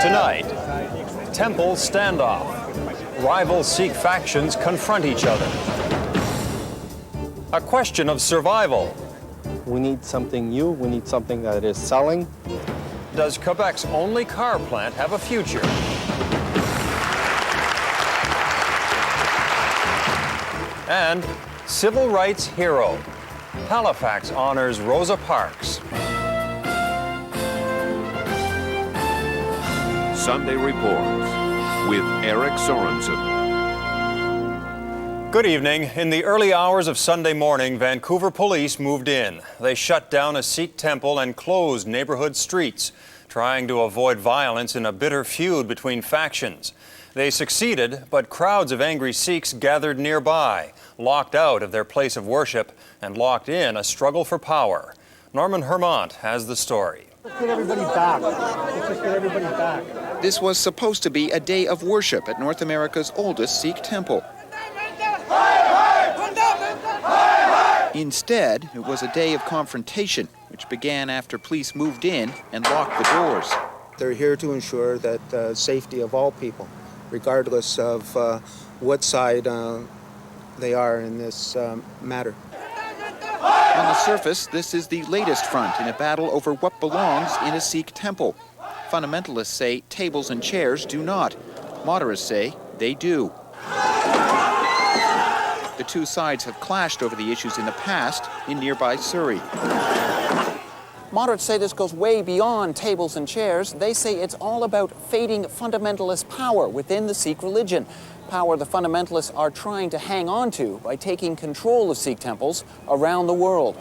Tonight, temple standoff. Rival Sikh factions confront each other. A question of survival. We need something new. We need something that is selling. Does Quebec's only car plant have a future? And civil rights hero. Halifax honors Rosa Parks. Sunday Reports with Eric Sorensen. Good evening. In the early hours of Sunday morning, Vancouver police moved in. They shut down a Sikh temple and closed neighborhood streets, trying to avoid violence in a bitter feud between factions. They succeeded, but crowds of angry Sikhs gathered nearby, locked out of their place of worship and locked in a struggle for power. Norman Hermant has the story. Let's get everybody back. Let's just get everybody back. This was supposed to be a day of worship at North America's oldest Sikh temple. Instead, it was a day of confrontation, which began after police moved in and locked the doors. They're here to ensure that the safety of all people, regardless of what side they are in this matter. On the surface, this is the latest front in a battle over what belongs in a Sikh temple. Fundamentalists say tables and chairs do not. Moderates say they do. The two sides have clashed over the issues in the past in nearby Surrey. Moderates say this goes way beyond tables and chairs. They say it's all about fading fundamentalist power within the Sikh religion. Power the fundamentalists are trying to hang on to by taking control of Sikh temples around the world.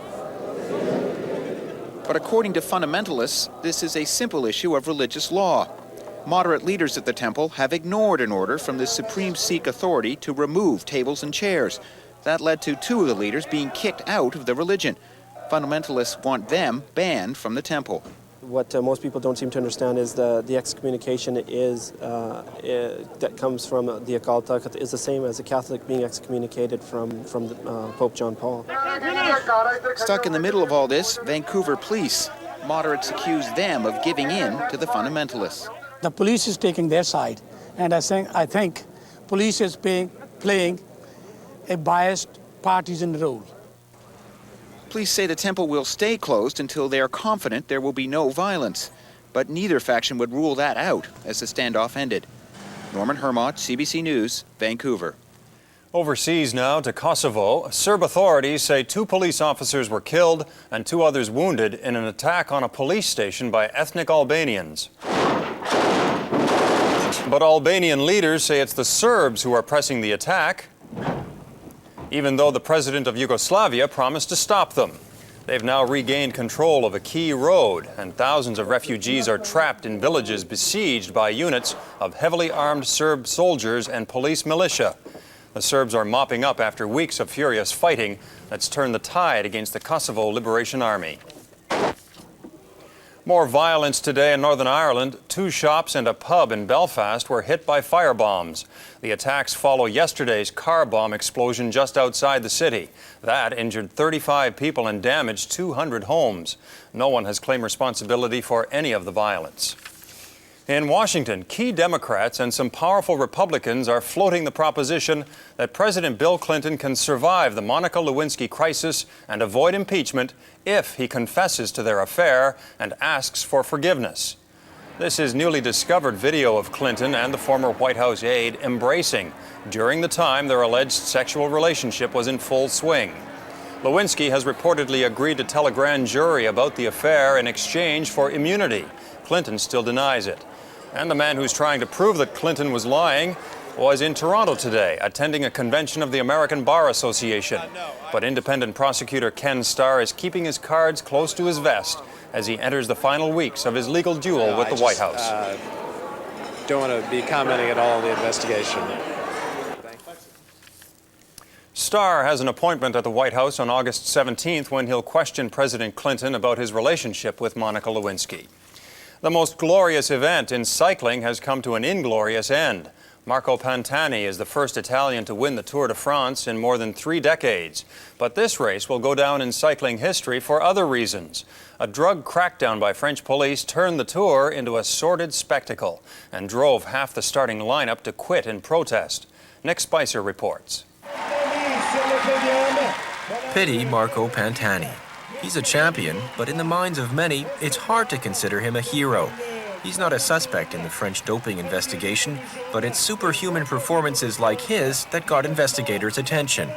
But according to fundamentalists, this is a simple issue of religious law. Moderate leaders at the temple have ignored an order from the Supreme Sikh Authority to remove tables and chairs. That led to two of the leaders being kicked out of the religion. Fundamentalists want them banned from the temple. What most people don't seem to understand is the excommunication is that comes from the occult is the same as a Catholic being excommunicated from Pope John Paul. Stuck in the middle of all this, Vancouver police. Moderates accuse them of giving in to the fundamentalists. The police is taking their side, and I think police is playing a biased partisan role. Police say the temple will stay closed until they are confident there will be no violence. But neither faction would rule that out as the standoff ended. Norman Hermant, CBC News, Vancouver. Overseas now to Kosovo. Serb authorities say 2 police officers were killed and 2 others wounded in an attack on a police station by ethnic Albanians. But Albanian leaders say it's the Serbs who are pressing the attack, even though the president of Yugoslavia promised to stop them. They've now regained control of a key road, and thousands of refugees are trapped in villages besieged by units of heavily armed Serb soldiers and police militia. The Serbs are mopping up after weeks of furious fighting that's turned the tide against the Kosovo Liberation Army. More violence today in Northern Ireland. 2 shops and a pub in Belfast were hit by firebombs. The attacks follow yesterday's car bomb explosion just outside the city. That injured 35 people and damaged 200 homes. No one has claimed responsibility for any of the violence. In Washington, key Democrats and some powerful Republicans are floating the proposition that President Bill Clinton can survive the Monica Lewinsky crisis and avoid impeachment if he confesses to their affair and asks for forgiveness. This is newly discovered video of Clinton and the former White House aide embracing during the time their alleged sexual relationship was in full swing. Lewinsky has reportedly agreed to tell a grand jury about the affair in exchange for immunity. Clinton still denies it. And the man who's trying to prove that Clinton was lying was in Toronto today, attending a convention of the American Bar Association. But independent prosecutor Ken Starr is keeping his cards close to his vest as he enters the final weeks of his legal duel with the White House. Don't want to be commenting at all on the investigation. Starr has an appointment at the White House on August 17th when he'll question President Clinton about his relationship with Monica Lewinsky. The most glorious event in cycling has come to an inglorious end. Marco Pantani is the first Italian to win the Tour de France in more than 3 decades. But this race will go down in cycling history for other reasons. A drug crackdown by French police turned the Tour into a sordid spectacle and drove half the starting lineup to quit in protest. Nick Spicer reports. Pity Marco Pantani. He's a champion, but in the minds of many, it's hard to consider him a hero. He's not a suspect in the French doping investigation, but it's superhuman performances like his that got investigators' attention.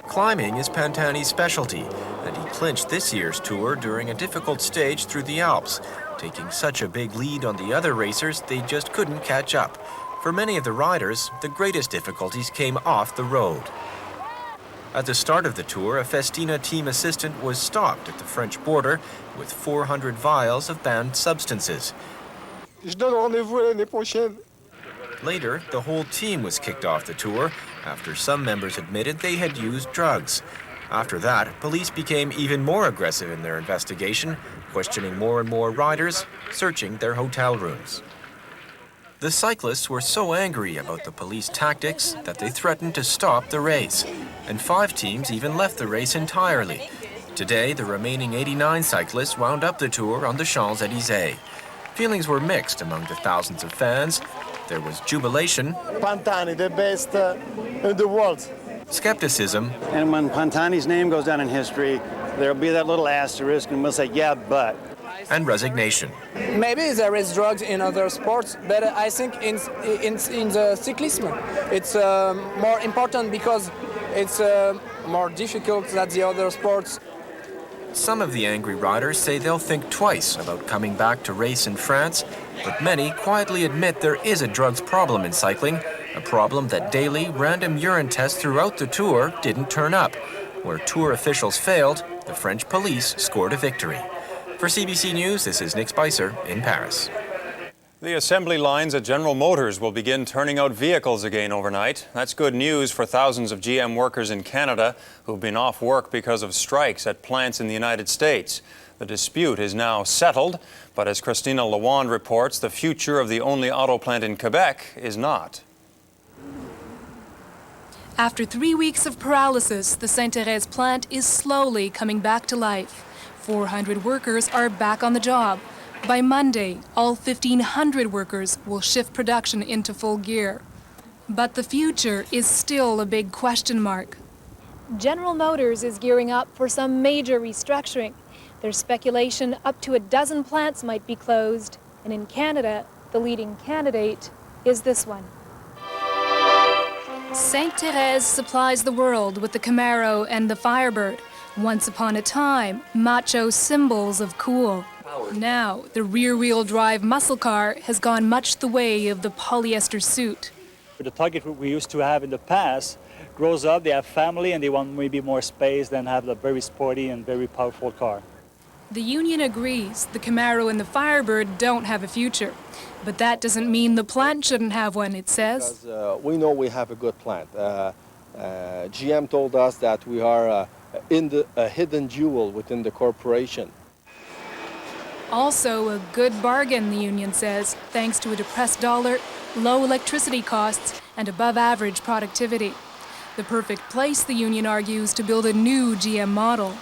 Climbing is Pantani's specialty, and he clinched this year's Tour during a difficult stage through the Alps, taking such a big lead on the other racers they just couldn't catch up. For many of the riders, the greatest difficulties came off the road. At the start of the Tour, a Festina team assistant was stopped at the French border with 400 vials of banned substances. Later, the whole team was kicked off the Tour after some members admitted they had used drugs. After that, police became even more aggressive in their investigation, questioning more and more riders, searching their hotel rooms. The cyclists were so angry about the police tactics that they threatened to stop the race, and 5 teams even left the race entirely. Today, the remaining 89 cyclists wound up the Tour on the Champs-Élysées. Feelings were mixed among the thousands of fans. There was jubilation, Pantani, the best in the world. Skepticism, And when Pantani's name goes down in history, there'll be that little asterisk, and we'll say, yeah, but. and resignation. Maybe there is drugs in other sports, but I think in the cyclism, it's more important because it's more difficult than the other sports. Some of the angry riders say they'll think twice about coming back to race in France, but many quietly admit there is a drugs problem in cycling, a problem that daily random urine tests throughout the Tour didn't turn up. Where Tour officials failed, the French police scored a victory. For CBC News, this is Nick Spicer in Paris. The assembly lines at General Motors will begin turning out vehicles again overnight. That's good news for thousands of GM workers in Canada who've been off work because of strikes at plants in the United States. The dispute is now settled, but as Christina Lawand reports, the future of the only auto plant in Quebec is not. After 3 weeks of paralysis, the Sainte-Thérèse plant is slowly coming back to life. 400 workers are back on the job. By Monday, all 1,500 workers will shift production into full gear. But the future is still a big question mark. General Motors is gearing up for some major restructuring. There's speculation up to a dozen plants might be closed. And in Canada, the leading candidate is this one. Sainte-Thérèse supplies the world with the Camaro and the Firebird. Once upon a time, macho symbols of cool. Now, the rear-wheel drive muscle car has gone much the way of the polyester suit. The target we used to have in the past grows up, they have family, and they want maybe more space than have a very sporty and very powerful car. The union agrees the Camaro and the Firebird don't have a future. But that doesn't mean the plant shouldn't have one, it says. Because, we know we have a good plant. GM told us that we are a hidden jewel within the corporation. Also a good bargain, the union says, thanks to a depressed dollar, low electricity costs, and above-average productivity. The perfect place, the union argues, to build a new GM model.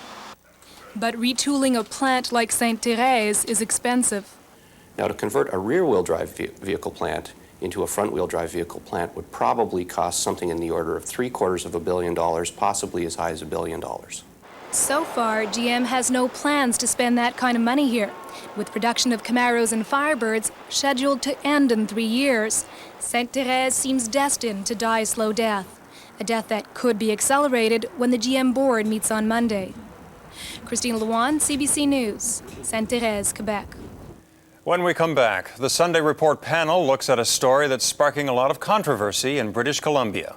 But retooling a plant like Sainte-Thérèse is expensive. Now, to convert a rear-wheel drive vehicle plant into a front-wheel drive vehicle plant would probably cost something in the order of $750 million, possibly as high as $1 billion. So far, GM has no plans to spend that kind of money here. With production of Camaros and Firebirds scheduled to end in 3 years, Sainte-Thérèse seems destined to die a slow death, a death that could be accelerated when the GM board meets on Monday. Christina Lawand, CBC News, Sainte-Thérèse, Quebec. When we come back, the Sunday Report panel looks at a story that's sparking a lot of controversy in British Columbia.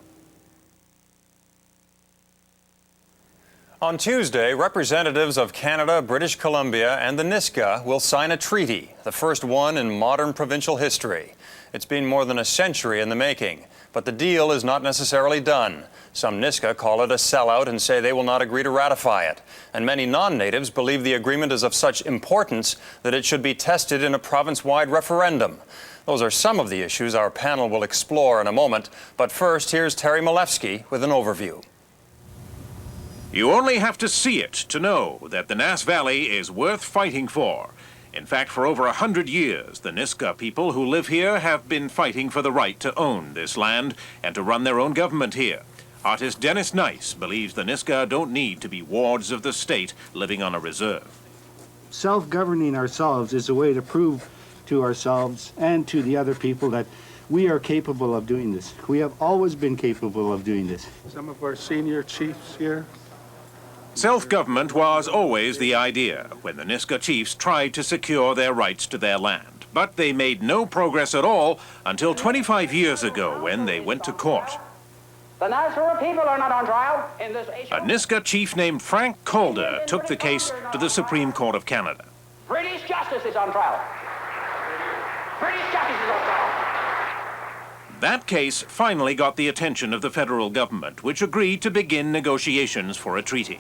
On Tuesday, representatives of Canada, British Columbia, and the Nisga'a will sign a treaty, the first one in modern provincial history. It's been more than a century in the making, but the deal is not necessarily done. Some Nisga'a call it a sellout and say they will not agree to ratify it. And many non-natives believe the agreement is of such importance that it should be tested in a province-wide referendum. Those are some of the issues our panel will explore in a moment. But first, here's Terry Malewski with an overview. You only have to see it to know that the Nass Valley is worth fighting for. In fact, for over 100 years, the Nisga'a people who live here have been fighting for the right to own this land and to run their own government here. Artist Dennis Nice believes the Nisga'a don't need to be wards of the state living on a reserve. Self-governing ourselves is a way to prove to ourselves and to the other people that we are capable of doing this. We have always been capable of doing this. Some of our senior chiefs here. Self-government was always the idea when the Nisga'a chiefs tried to secure their rights to their land. But they made no progress at all until 25 years ago when they went to court. The Nassau people are not on trial in this issue. A Nisga'a chief named Frank Calder took the case to the Supreme Court of Canada. British justice is on trial. British justice is on trial. That case finally got the attention of the federal government, which agreed to begin negotiations for a treaty.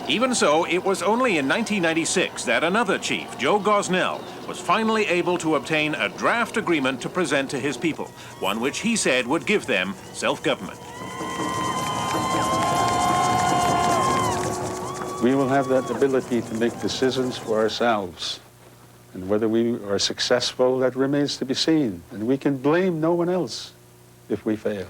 Even so, it was only in 1996 that another chief, Joe Gosnell, was finally able to obtain a draft agreement to present to his people, one which he said would give them self-government. We will have that ability to make decisions for ourselves. And whether we are successful, that remains to be seen. And we can blame no one else if we fail.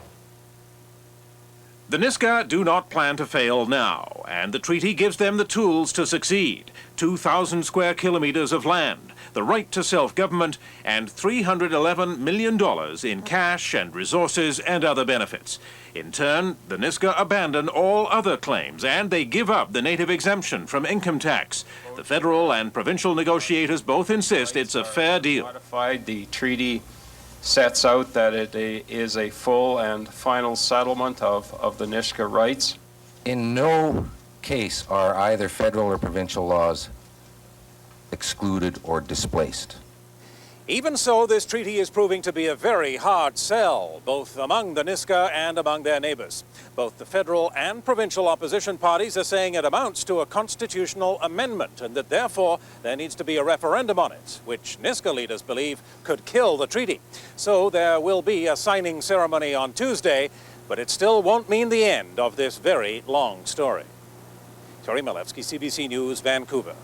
The Nisga'a do not plan to fail now, and the treaty gives them the tools to succeed. 2,000 square kilometers of land, the right to self-government, and $311 million in cash and resources and other benefits. In turn, the Nisga'a abandon all other claims, and they give up the native exemption from income tax. The federal and provincial negotiators both insist it's a fair deal. The treaty sets out that it is a full and final settlement of the Nisga'a rights. In no case are either federal or provincial laws excluded or displaced. Even so, this treaty is proving to be a very hard sell, both among the Nisga'a and among their neighbors. Both the federal and provincial opposition parties are saying it amounts to a constitutional amendment and that therefore there needs to be a referendum on it, which Nisga'a leaders believe could kill the treaty. So there will be a signing ceremony on Tuesday, but it still won't mean the end of this very long story. Terry Malewski, CBC News, Vancouver.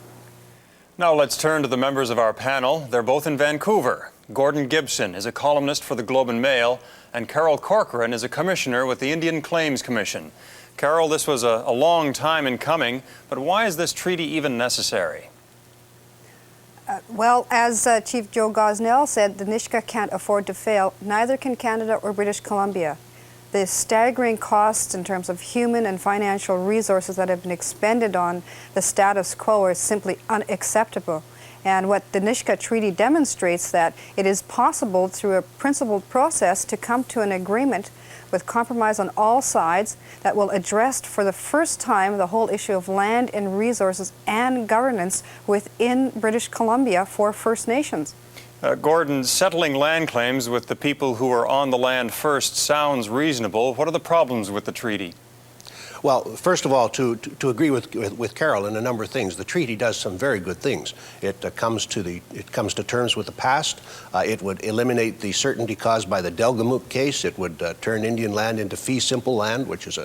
Now let's turn to the members of our panel. They're both in Vancouver. Gordon Gibson is a columnist for the Globe and Mail, and Carol Corcoran is a commissioner with the Indian Claims Commission. Carol, this was a long time in coming, but why is this treaty even necessary? Well, as Chief Joe Gosnell said, the Nisga'a can't afford to fail. Neither can Canada or British Columbia. The staggering costs in terms of human and financial resources that have been expended on the status quo are simply unacceptable. And what the Nisga'a Treaty demonstrates that it is possible through a principled process to come to an agreement with compromise on all sides that will address for the first time the whole issue of land and resources and governance within British Columbia for First Nations. Gordon, settling land claims with the people who are on the land first sounds reasonable. What are the problems with the treaty? Well, first of all, to agree with Carol in a number of things, the treaty does some very good things. It comes to terms with the past. It would eliminate the certainty caused by the Delgamuukw case. It would turn Indian land into fee simple land, which is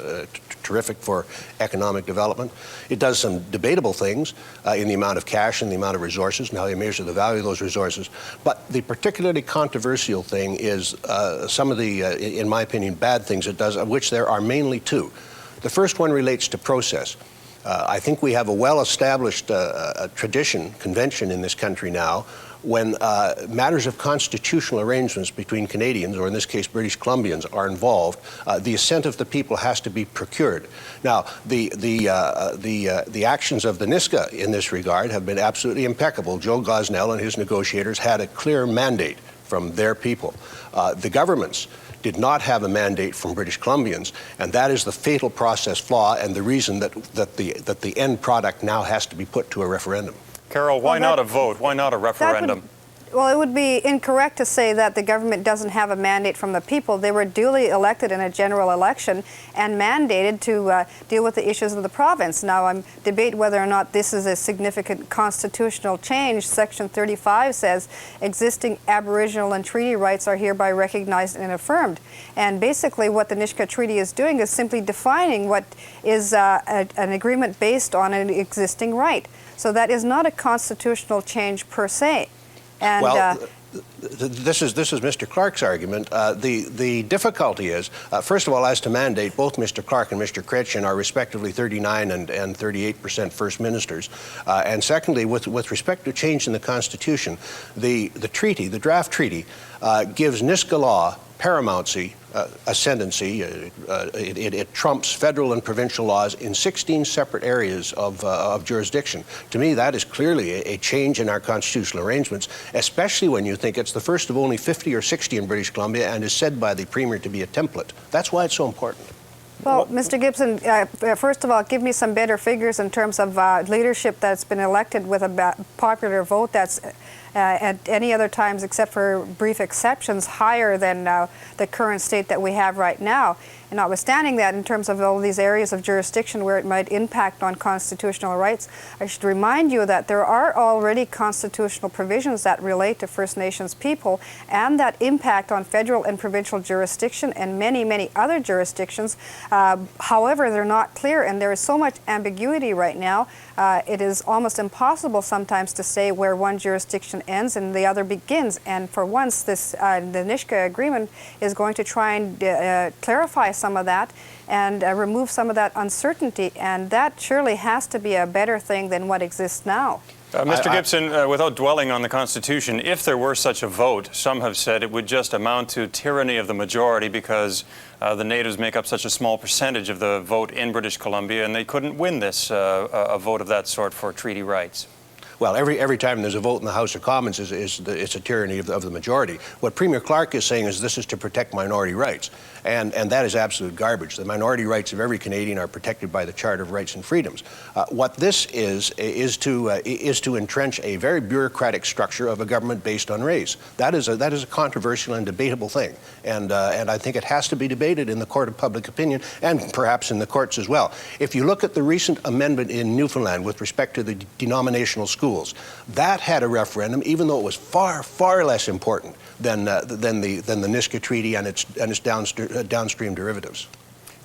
terrific for economic development. It does some debatable things in the amount of cash and the amount of resources and how you measure the value of those resources. But the particularly controversial thing is some of the, in my opinion, bad things it does, of which there are mainly two. The first one relates to process. I think we have a well-established tradition, convention in this country now, when matters of constitutional arrangements between Canadians, or in this case British Columbians, are involved, the assent of the people has to be procured. Now, the actions of the Nisga'a in this regard have been absolutely impeccable. Joe Gosnell and his negotiators had a clear mandate from their people. The governments did not have a mandate from British Columbians, and that is the fatal process flaw and the reason that the end product now has to be put to a referendum. Carol, why not a vote? Why not a referendum? Well, it would be incorrect to say that the government doesn't have a mandate from the people. They were duly elected in a general election and mandated to deal with the issues of the province. Now, I'm debate whether or not this is a significant constitutional change. Section 35 says existing Aboriginal and treaty rights are hereby recognized and affirmed. And basically what the Nisga'a Treaty is doing is simply defining what is an agreement based on an existing right. So that is not a constitutional change per se. And, this is Mr. Clark's argument. The difficulty is, first of all, as to mandate, both Mr. Clark and Mr. Chrétien are respectively 39 and 38% First Ministers. And secondly, with respect to change in the Constitution, the treaty, the draft treaty, gives Nisga'a law paramountcy, ascendancy. It trumps federal and provincial laws in 16 separate areas of jurisdiction. To me, that is clearly a change in our constitutional arrangements, especially when you think it's the first of only 50 or 60 in British Columbia and is said by the Premier to be a template. That's why it's so important. Well, Mr. Gibson, first of all, give me some better figures in terms of leadership that's been elected with a popular vote that's at any other times, except for brief exceptions, higher than the current state that we have right now. And notwithstanding that, in terms of all these areas of jurisdiction where it might impact on constitutional rights, I should remind you that there are already constitutional provisions that relate to First Nations people and that impact on federal and provincial jurisdiction and many, many other jurisdictions. However, they're not clear, and there is so much ambiguity right now. It is almost impossible sometimes to say where one jurisdiction ends and the other begins. And for once, the Nisga'a Agreement is going to try and clarify some of that and remove some of that uncertainty. And that surely has to be a better thing than what exists now. Mr. Gibson, without dwelling on the Constitution, if there were such a vote, some have said it would just amount to tyranny of the majority because the Natives make up such a small percentage of the vote in British Columbia, and they couldn't win this a vote of that sort for treaty rights. Well, every time there's a vote in the House of Commons, it's a tyranny of the majority. What Premier Clark is saying is this is to protect minority rights, and that is absolute garbage. The minority rights of every Canadian are protected by the Charter of Rights and Freedoms. What this is to entrench a very bureaucratic structure of a government based on race. That is a controversial and debatable thing, and I think it has to be debated in the court of public opinion and perhaps in the courts as well. If you look at the recent amendment in Newfoundland with respect to the denominational schools, that had a referendum, even though it was far, far less important than the Nisga'a Treaty and its downstream derivatives.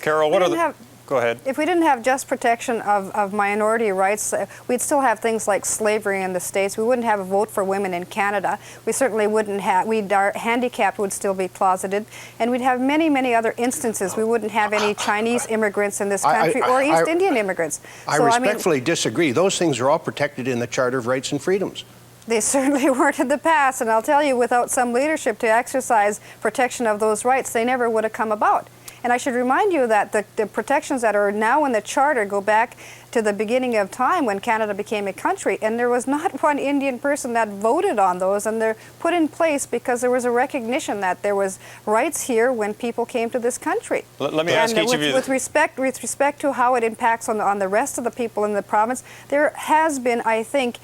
Carol, what are the... Go ahead. If we didn't have just protection of minority rights, we'd still have things like slavery in the States. We wouldn't have a vote for women in Canada. We certainly wouldn't have, our handicapped would still be closeted. And we'd have many, many other instances. We wouldn't have any Chinese immigrants in this country or East Indian immigrants. I respectfully disagree. Those things are all protected in the Charter of Rights and Freedoms. They certainly weren't in the past. And I'll tell you, without some leadership to exercise protection of those rights, they never would have come about. And I should remind you that the protections that are now in the Charter go back to the beginning of time when Canada became a country, and there was not one Indian person that voted on those, and they're put in place because there was a recognition that there was rights here when people came to this country. Let me ask each of you... With respect to how it impacts on the rest of the people in the province, there has been, I think,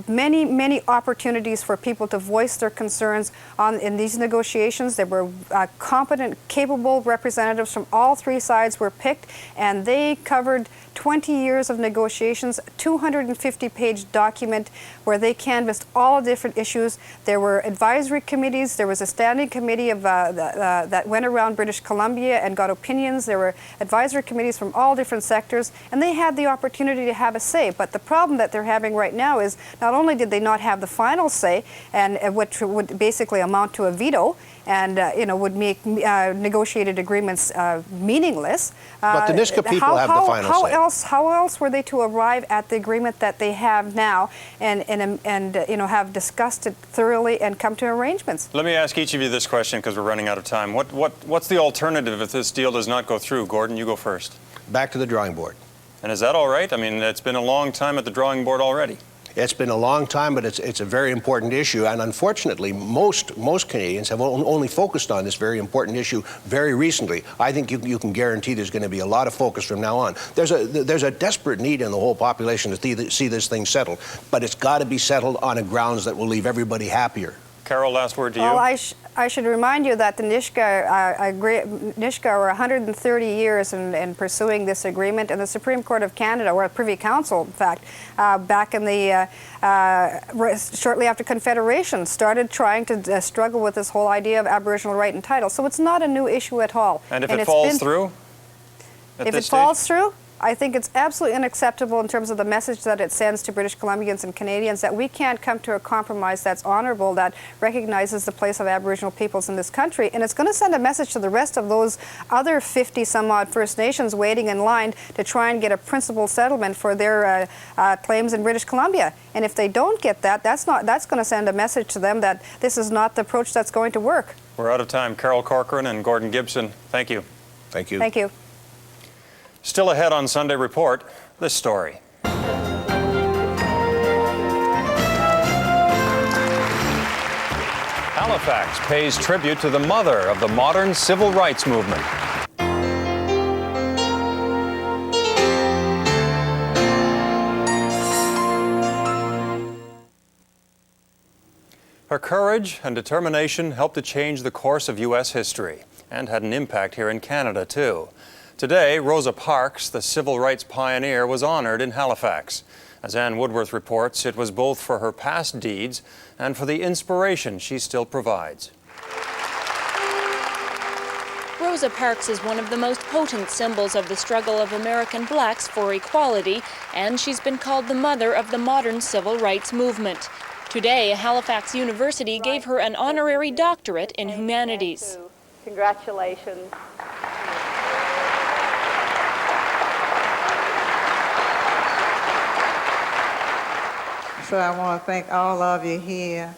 many, many opportunities for people to voice their concerns in these negotiations. There were competent, capable representatives from all three sides were picked, and they covered 20 years of negotiations, 250-page document where they canvassed all different issues. There were advisory committees. There was a standing committee that went around British Columbia and got opinions. There were advisory committees from all different sectors, and they had the opportunity to have a say. But the problem that they're having right now is not only did they not have the final say, and which would basically amount to a veto, and would make negotiated agreements meaningless. But the Nisga'a people have the final say. How else were they to arrive at the agreement that they have now, and have discussed it thoroughly and come to arrangements? Let me ask each of you this question because we're running out of time. What's the alternative if this deal does not go through? Gordon, you go first. Back to the drawing board. And is that all right? I mean, it's been a long time at the drawing board already. It's been a long time, but it's a very important issue. And unfortunately, most Canadians have only focused on this very important issue very recently. I think you can guarantee there's going to be a lot of focus from now on. There's a desperate need in the whole population to see this thing settled, but it's got to be settled on a grounds that will leave everybody happier. Carol, last word to you. Well, I should remind you that the Nisga'a were 130 years in pursuing this agreement, and the Supreme Court of Canada, or Privy Council, in fact, back in the shortly after Confederation, started trying to struggle with this whole idea of Aboriginal right and title. So it's not a new issue at all. And if it falls through? If it falls through, I think it's absolutely unacceptable in terms of the message that it sends to British Columbians and Canadians that we can't come to a compromise that's honorable, that recognizes the place of Aboriginal peoples in this country. And it's going to send a message to the rest of those other 50-some-odd First Nations waiting in line to try and get a principled settlement for their claims in British Columbia. And if they don't get that, that's going to send a message to them that this is not the approach that's going to work. We're out of time. Carol Corcoran and Gordon Gibson, thank you. Thank you. Thank you. Still ahead on Sunday Report, this story. Halifax pays tribute to the mother of the modern civil rights movement. Her courage and determination helped to change the course of U.S. history and had an impact here in Canada, too. Today, Rosa Parks, the civil rights pioneer, was honored in Halifax. As Ann Woodworth reports, it was both for her past deeds and for the inspiration she still provides. Rosa Parks is one of the most potent symbols of the struggle of American blacks for equality, and she's been called the mother of the modern civil rights movement. Today, Halifax University gave her an honorary doctorate in humanities. Congratulations. So I want to thank all of you here,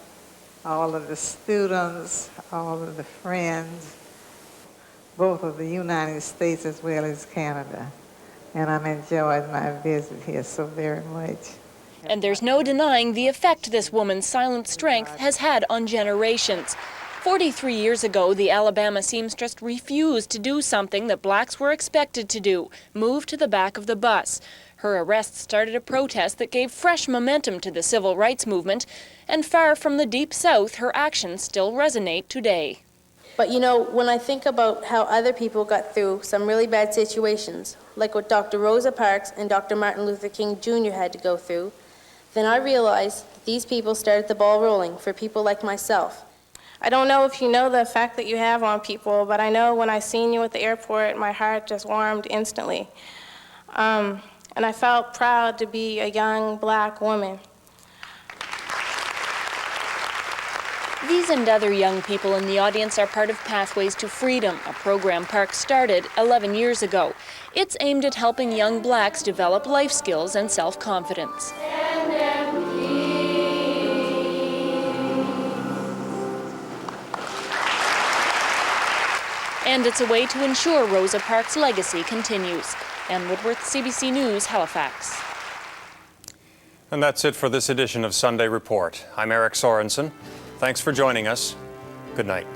all of the students, all of the friends, both of the United States as well as Canada. And I'm enjoying my visit here so very much. And there's no denying the effect this woman's silent strength has had on generations. 43 years ago, the Alabama seamstress refused to do something that blacks were expected to do, move to the back of the bus. Her arrest started a protest that gave fresh momentum to the civil rights movement, and far from the Deep South, her actions still resonate today. But you know, when I think about how other people got through some really bad situations, like what Dr. Rosa Parks and Dr. Martin Luther King Jr. had to go through, then I realized that these people started the ball rolling for people like myself. I don't know if you know the effect that you have on people, but I know when I seen you at the airport, my heart just warmed instantly. And I felt proud to be a young black woman. These and other young people in the audience are part of Pathways to Freedom, a program Parks started 11 years ago. It's aimed at helping young blacks develop life skills and self-confidence. And it's a way to ensure Rosa Parks' legacy continues. Ann Woodworth, CBC News, Halifax. And that's it for this edition of Sunday Report. I'm Eric Sorensen. Thanks for joining us. Good night.